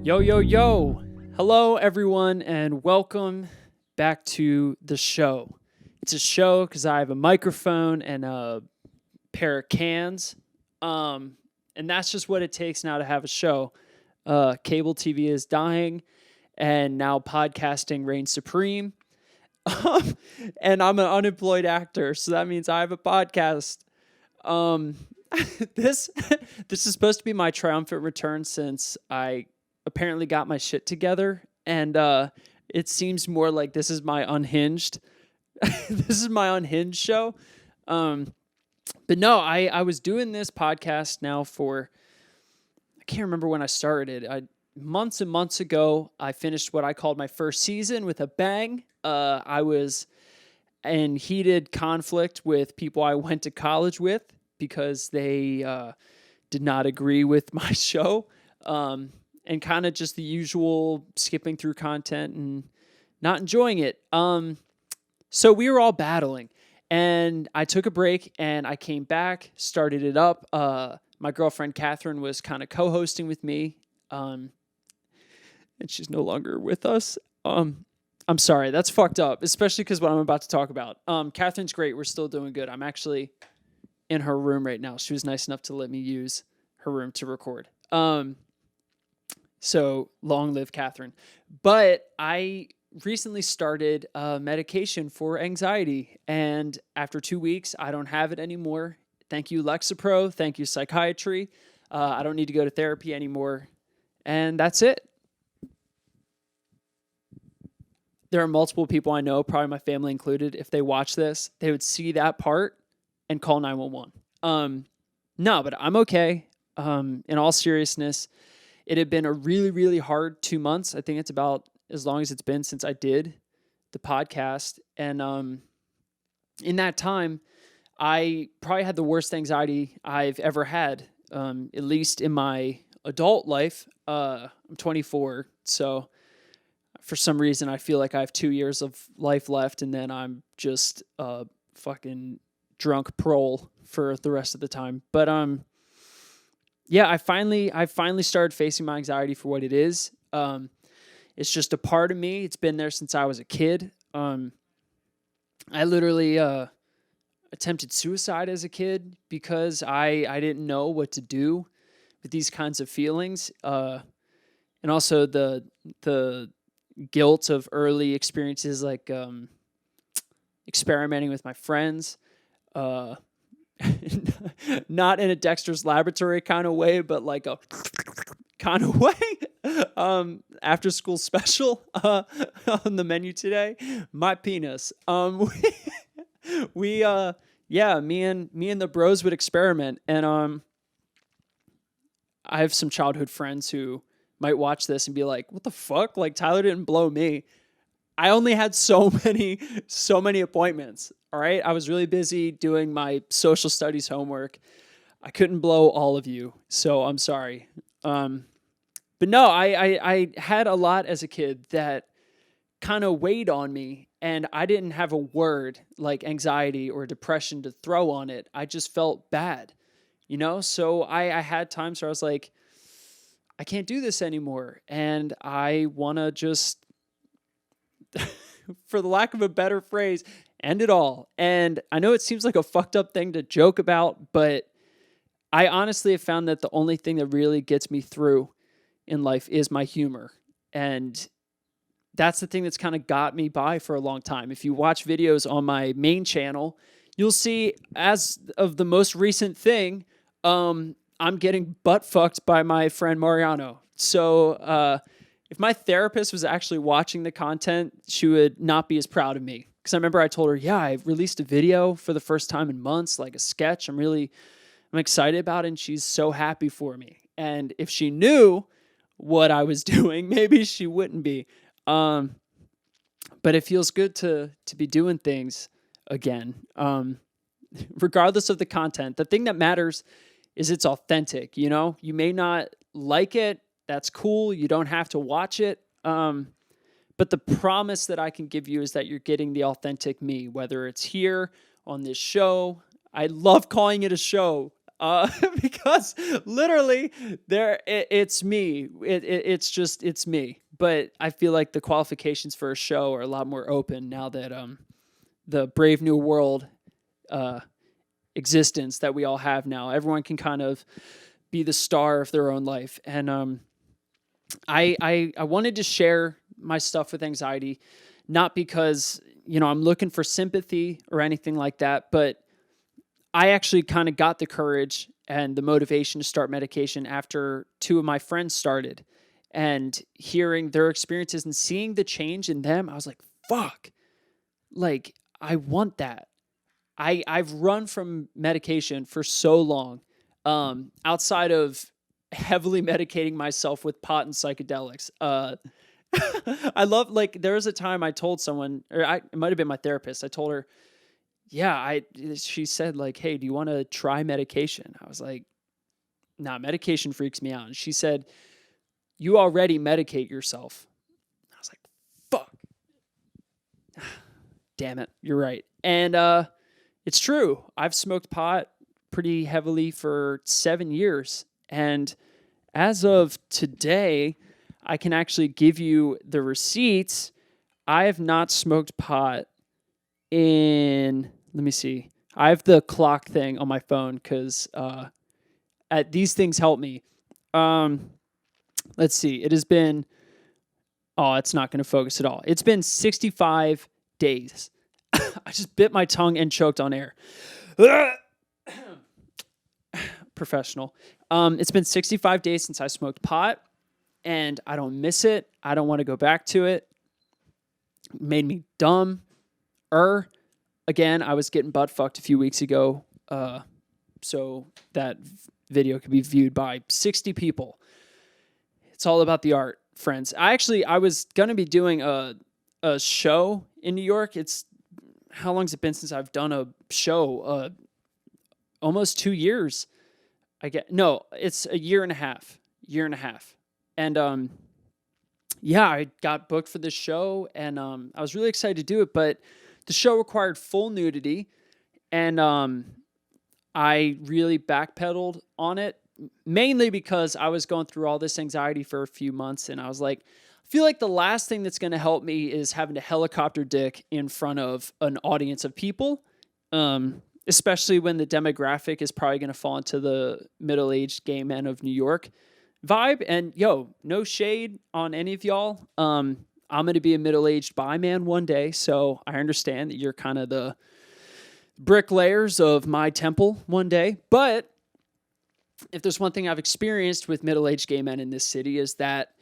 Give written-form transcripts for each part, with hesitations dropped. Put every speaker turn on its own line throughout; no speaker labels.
Yo, yo, yo. Hello, everyone, and welcome back to the show. It's a show because I have a microphone and a pair of cans. And that's just what it takes now to have a show. Cable TV is dying, and now podcasting reigns supreme. And I'm an unemployed actor, so that means I have a podcast. This is supposed to be my triumphant return since I apparently got my shit together, and it seems more like this is my unhinged show. But no, I was doing this podcast now for, I can't remember when I started. Months and months ago, I finished what I called my first season with a bang. I was in heated conflict with people I went to college with because they did not agree with my show. And kind of just the usual skipping through content and not enjoying it. So we were all battling. And I took a break and I came back, started it up. My girlfriend, Catherine, was kind of co-hosting with me. And she's no longer with us. I'm sorry, that's fucked up, especially because what I'm about to talk about. Catherine's great. We're still doing good. I'm actually in her room right now. She was nice enough to let me use her room to record. So long live Catherine. But I recently started medication for anxiety. And after 2 weeks, I don't have it anymore. Thank you, Lexapro. Thank you, psychiatry. I don't need to go to therapy anymore. And that's it. There are multiple people I know, probably my family included. If they watch this, they would see that part and call 911. No, but I'm okay. In all seriousness, it had been a really, really hard 2 months. I think it's about as long as it's been since I did the podcast. And in that time, I probably had the worst anxiety I've ever had, at least in my adult life. I'm 24, so for some reason I feel like I have 2 years of life left, and then I'm just a fucking drunk prole for the rest of the time. But yeah, I finally started facing my anxiety for what it is. It's just a part of me. It's been there since I was a kid. I literally attempted suicide as a kid because I didn't know what to do with these kinds of feelings. And also the guilt of early experiences like experimenting with my friends. Not in a Dexter's Laboratory kind of way, but like a kind of way. After school special on the menu today, my penis. Me and the bros would experiment, and I have some childhood friends who might watch this and be like, "What the fuck? Like Tyler didn't blow me." I only had so many appointments. All right. I was really busy doing my social studies homework. I couldn't blow all of you, so I'm sorry. But no, I had a lot as a kid that kind of weighed on me, and I didn't have a word like anxiety or depression to throw on it. I just felt bad, So I had times where I was like, I can't do this anymore, and I want to just, for the lack of a better phrase, end it all. And I know it seems like a fucked up thing to joke about, but I honestly have found that the only thing that really gets me through in life is my humor. And that's the thing that's kind of got me by for a long time. If you watch videos on my main channel, you'll see, as of the most recent thing, I'm getting butt fucked by my friend Mariano. So, if my therapist was actually watching the content, she would not be as proud of me. Because I remember I told her, yeah, I released a video for the first time in months, like a sketch. I'm excited about it, and she's so happy for me. And if she knew what I was doing, maybe she wouldn't be. But it feels good to be doing things again. Regardless of the content, the thing that matters is it's authentic, You may not like it. That's cool. You don't have to watch it. But the promise that I can give you is that you're getting the authentic me, whether it's here on this show. I love calling it a show. Because literally it's me. It's me. But I feel like the qualifications for a show are a lot more open now that the Brave New World uh, existence that we all have now. Everyone can kind of be the star of their own life. And I wanted to share my stuff with anxiety, not because, I'm looking for sympathy or anything like that, but I actually kind of got the courage and the motivation to start medication after two of my friends started, and hearing their experiences and seeing the change in them. I was like, fuck, like I want that. I've run from medication for so long, outside of heavily medicating myself with pot and psychedelics. I love, like, there was a time I told someone, or it might have been my therapist. I told her, yeah, she said, like, hey, do you want to try medication? I was like, nah, medication freaks me out. And she said, you already medicate yourself. I was like, fuck. Damn it. You're right. And, it's true. I've smoked pot pretty heavily for 7 years. And as of today, I can actually give you the receipts. I have not smoked pot in, let me see. I have the clock thing on my phone because these things help me. Let's see. It has been, it's not going to focus at all. It's been 65 days. I just bit my tongue and choked on air. Professional. It's been 65 days since I smoked pot, and I don't miss it. I don't want to go back to it. It made me dumb. Again, I was getting butt fucked a few weeks ago, so that video could be viewed by 60 people. It's all about the art, friends. I was going to be doing a show in New York. How long's it been since I've done a show? Almost 2 years. It's a year and a half. And I got booked for this show, and I was really excited to do it, but the show required full nudity, and I really backpedaled on it, mainly because I was going through all this anxiety for a few months, and I was like, I feel like the last thing that's going to help me is having to helicopter dick in front of an audience of people, especially when the demographic is probably going to fall into the middle-aged gay men of New York vibe. And no shade on any of y'all. I'm going to be a middle-aged bi man one day, so I understand that you're kind of the bricklayers of my temple one day. But if there's one thing I've experienced with middle-aged gay men in this city is that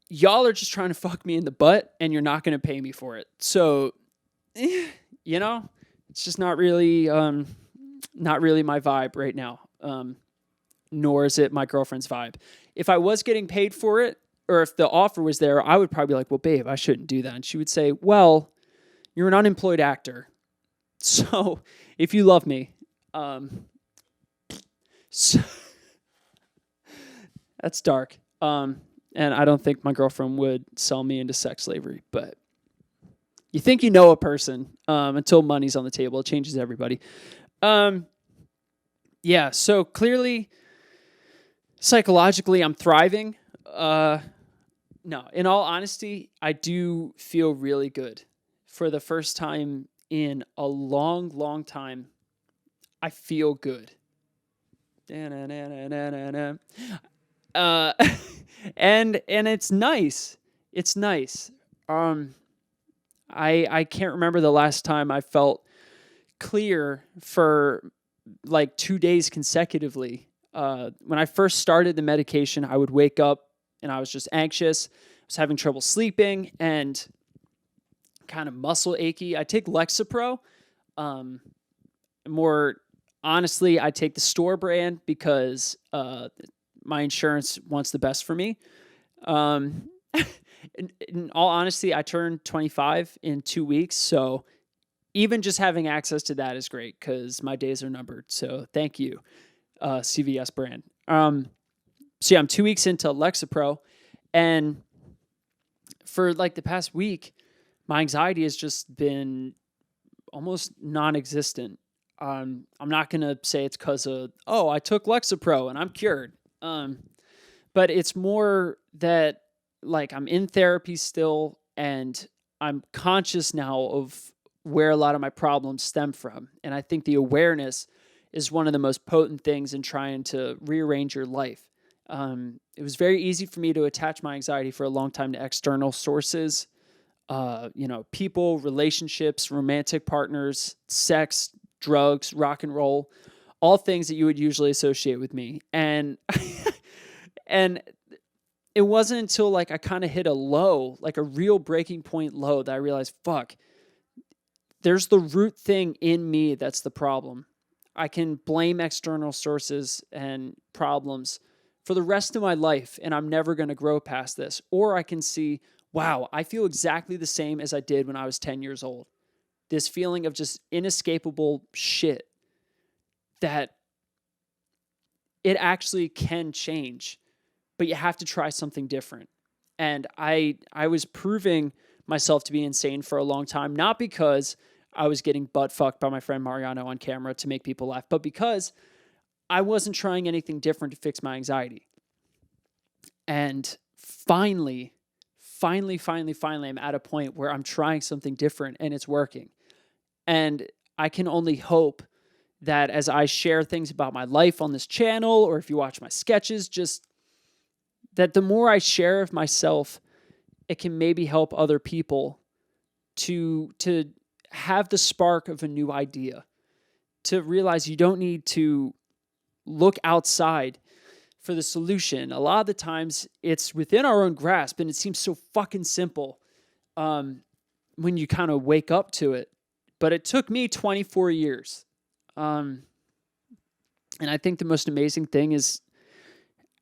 y'all are just trying to fuck me in the butt, and you're not going to pay me for it. So, it's just not really my vibe right now. Nor is it my girlfriend's vibe. If I was getting paid for it, or if the offer was there, I would probably be like, well, babe, I shouldn't do that. And she would say, well, you're an unemployed actor. So if you love me, so that's dark. And I don't think my girlfriend would sell me into sex slavery, but you think you know a person until money's on the table. It changes everybody. So clearly, psychologically, I'm thriving. No, in all honesty, I do feel really good. For the first time in a long, long time, I feel good. And it's nice. It's nice. I can't remember the last time I felt clear for like 2 days consecutively. When I first started the medication, I would wake up and I was just anxious. I was having trouble sleeping and kind of muscle achy. I take Lexapro. More honestly, I take the store brand because my insurance wants the best for me. In all honesty, I turned 25 in 2 weeks, so even just having access to that is great because my days are numbered. So thank you, CVS brand. I'm 2 weeks into Lexapro, and for like the past week, my anxiety has just been almost non-existent. I'm not going to say it's because of, oh, I took Lexapro and I'm cured. But it's more that like I'm in therapy still and I'm conscious now of where a lot of my problems stem from. And I think the awareness is one of the most potent things in trying to rearrange your life. It was very easy for me to attach my anxiety for a long time to external sources, people, relationships, romantic partners, sex, drugs, rock and roll, all things that you would usually associate with me. And and it wasn't until like I kind of hit a low, like a real breaking point low, that I realized, fuck, there's the root thing in me that's the problem. I can blame external sources and problems for the rest of my life, and I'm never going to grow past this. Or I can see, wow, I feel exactly the same as I did when I was 10 years old. This feeling of just inescapable shit that it actually can change, but you have to try something different. And I was proving myself to be insane for a long time, not because I was getting butt fucked by my friend Mariano on camera to make people laugh, but because I wasn't trying anything different to fix my anxiety. And finally, I'm at a point where I'm trying something different and it's working. And I can only hope that as I share things about my life on this channel, or if you watch my sketches, just that the more I share of myself, it can maybe help other people to have the spark of a new idea, to realize you don't need to look outside for the solution. A lot of the times it's within our own grasp, and it seems so fucking simple when you kind of wake up to it. But it took me 24 years. And I think the most amazing thing is,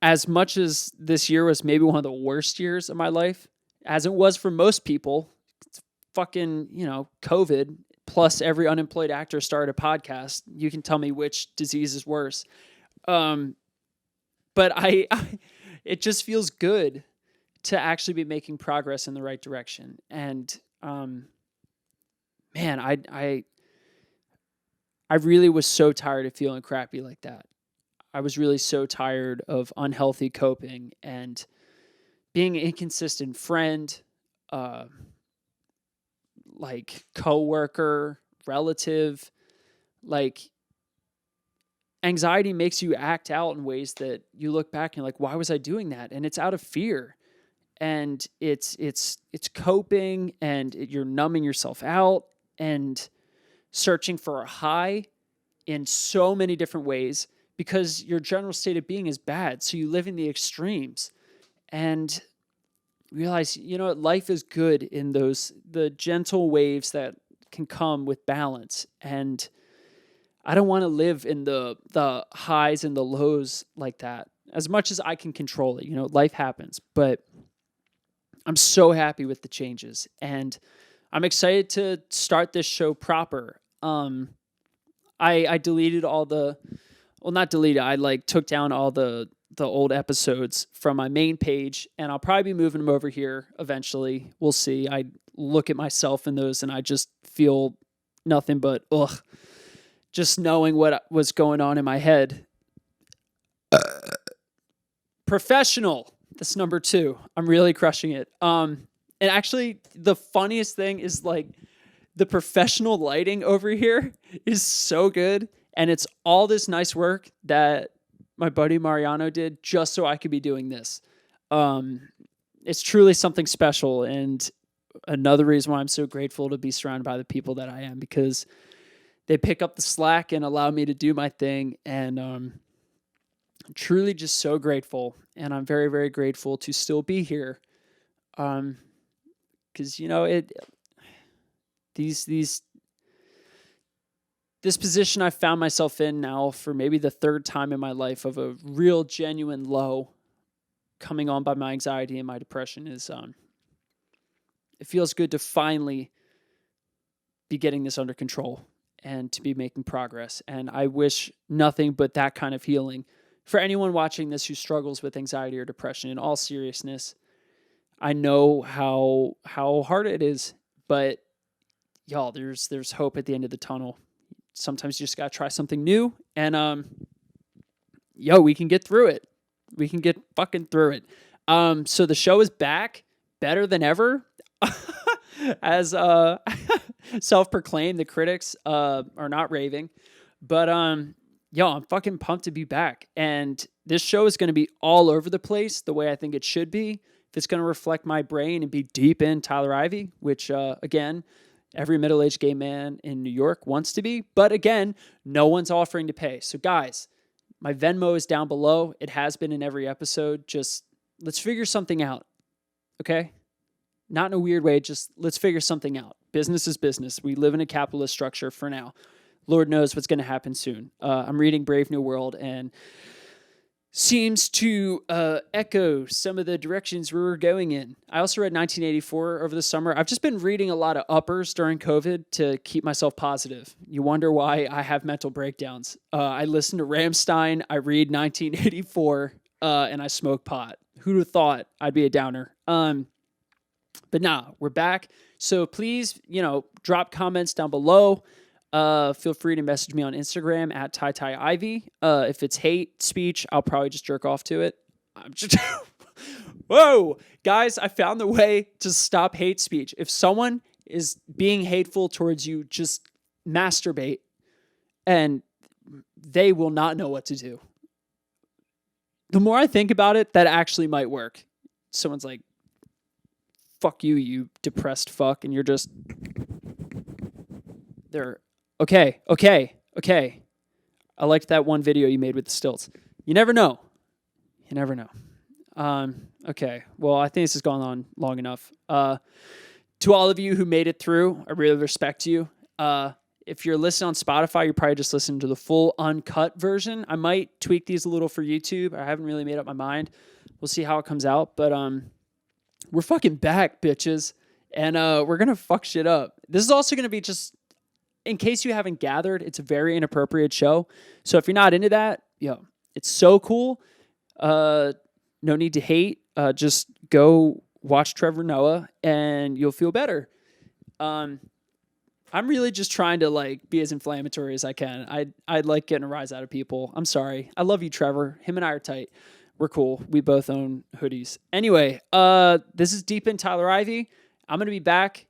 as much as this year was maybe one of the worst years of my life, as it was for most people, it's fucking, COVID, plus every unemployed actor started a podcast. You can tell me which disease is worse. But it just feels good to actually be making progress in the right direction. And, man, I really was so tired of feeling crappy like that. I was really so tired of unhealthy coping and being an inconsistent friend, like coworker, relative. Like, anxiety makes you act out in ways that you look back and you're like, why was I doing that? And it's out of fear. And it's coping, and you're numbing yourself out and searching for a high in so many different ways, because your general state of being is bad. So you live in the extremes and realize, life is good in the gentle waves that can come with balance. And I don't want to live in the highs and the lows like that. As much as I can control it, life happens, but I'm so happy with the changes, and I'm excited to start this show proper. I deleted all not deleted, I took down all the old episodes from my main page, and I'll probably be moving them over here eventually. We'll see. I look at myself in those and I just feel nothing but just knowing what was going on in my head. Professional. That's number 2. I'm really crushing it. And actually the funniest thing is the professional lighting over here is so good. And it's all this nice work that my buddy Mariano did just so I could be doing this. It's truly something special. And another reason why I'm so grateful to be surrounded by the people that I am, because they pick up the slack and allow me to do my thing. And I'm truly just so grateful. And I'm very, very grateful to still be here. Because, this position I found myself in now for maybe the 3rd time in my life, of a real genuine low coming on by my anxiety and my depression, is it feels good to finally be getting this under control and to be making progress. And I wish nothing but that kind of healing for anyone watching this who struggles with anxiety or depression. In all seriousness, I know how hard it is, but y'all, there's hope at the end of the tunnel. sometimes you just got to try something new. And, we can get through it. We can get fucking through it. So the show is back, better than ever. As self-proclaimed, the critics are not raving. But I'm fucking pumped to be back. And this show is going to be all over the place the way I think it should be. If it's going to reflect my brain and be deep in Tyler Ivey, which, again, every middle-aged gay man in New York wants to be. But again, no one's offering to pay. So guys, my Venmo is down below. It has been in every episode. Just let's figure something out. Okay? Not in a weird way. Just let's figure something out. Business is business. We live in a capitalist structure for now. Lord knows what's going to happen soon. I'm reading Brave New World and seems to echo some of the directions we were going in. I also read 1984 over the summer. I've just been reading a lot of uppers during COVID to keep myself positive. You wonder why I have mental breakdowns. I listen to Rammstein, I read 1984, and I smoke pot. Who'd have thought I'd be a downer? But nah, we're back. So please, drop comments down below. Feel free to message me on Instagram at TyTyIvey. If it's hate speech, I'll probably just jerk off to it. I'm just Whoa, guys, I found the way to stop hate speech. If someone is being hateful towards you, just masturbate and they will not know what to do. The more I think about it, that actually might work. Someone's like, fuck you, you depressed fuck. And you're just, they're, okay. I liked that one video you made with the stilts. You never know. Okay. Well, I think this has gone on long enough. To all of you who made it through, I really respect you. If you're listening on Spotify, you're probably just listening to the full uncut version. I might tweak these a little for YouTube. I haven't really made up my mind. We'll see how it comes out. But we're fucking back, bitches. And we're going to fuck shit up. This is also going to be just, in case you haven't gathered, it's a very inappropriate show. So if you're not into that, it's so cool. No need to hate. Just go watch Trevor Noah and you'll feel better. I'm really just trying to be as inflammatory as I can. I'd like getting a rise out of people. I'm sorry. I love you, Trevor. Him and I are tight. We're cool. We both own hoodies. Anyway, this is Deep in Tyler Ivey. I'm going to be back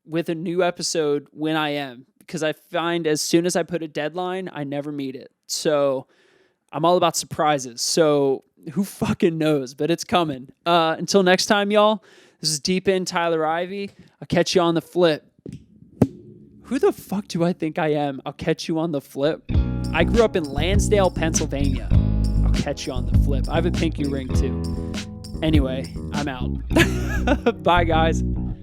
with a new episode when I am, because I find as soon as I put a deadline, I never meet it. So I'm all about surprises. So who fucking knows, but it's coming. Until next time, y'all, this is Deep in Tyler Ivey. I'll catch you on the flip. Who the fuck do I think I am? I'll catch you on the flip. I grew up in Lansdale, Pennsylvania. I'll catch you on the flip. I have a pinky ring too. Anyway, I'm out. Bye, guys.